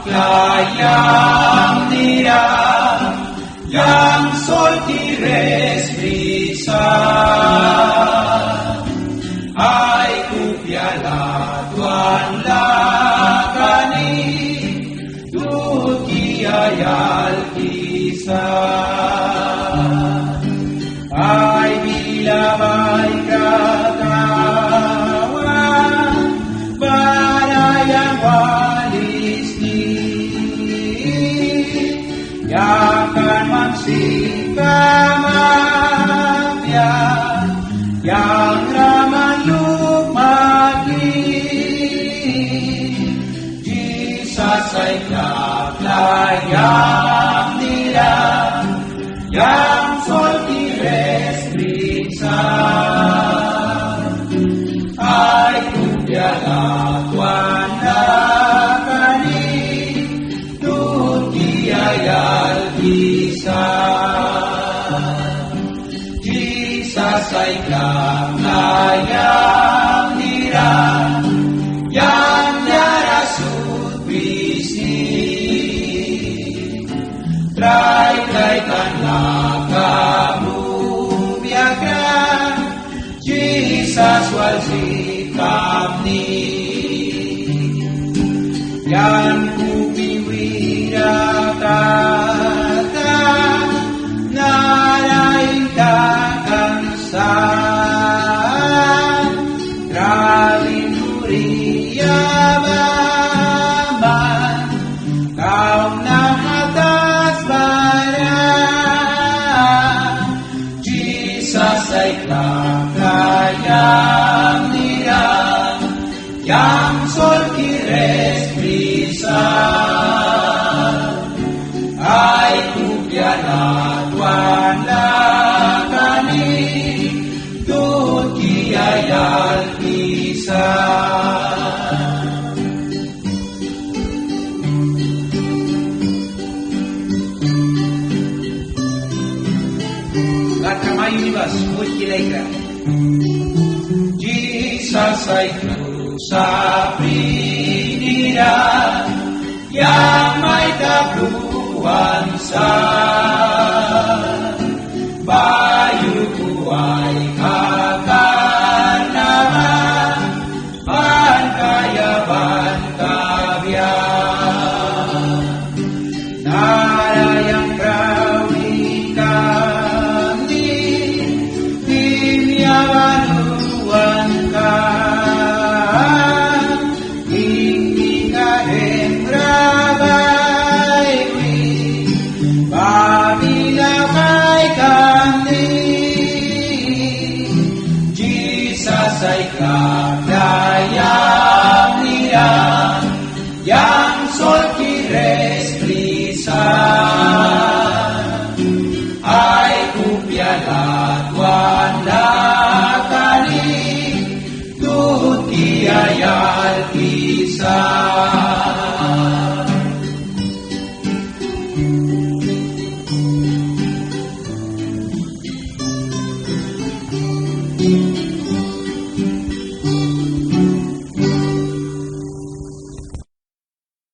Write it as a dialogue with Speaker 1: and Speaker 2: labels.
Speaker 1: Yang nira, yang sol tires brisa, ay kupiala tuan lakani, duki ayal kisa, ay bilabay katawan, barayang walis ni, yakan magsikamapya, yang raman lumaki, Jesus ay kaklayang nila, yang sol tires brisa, ay kupiala tuan lakani, duki ayal kisa. Jesus ay kaklayang nila, yang darasut bisi, try kan nakabubiakan, Jesus wal sikap ni, yang kupiwiratakan, narain kakangsan, graling uriyabaman, kaum ng atas bayan, Jesus ay kaklayang nila, yang sol tires brisa, ay kupiala tuan lakani, duki ayal kisa. Kamayu ni bas, muj kilay ka. Jesus ay kusaprinira, yang may kapluan sa bayu ko ay kakarnaman, bankayaban kabiyan, narayang prawing kandi, dinyawanuan ka, hindi ka emrabay, babilakay kandi, Jesus ay kaklayang nila, yang sol tires brisa,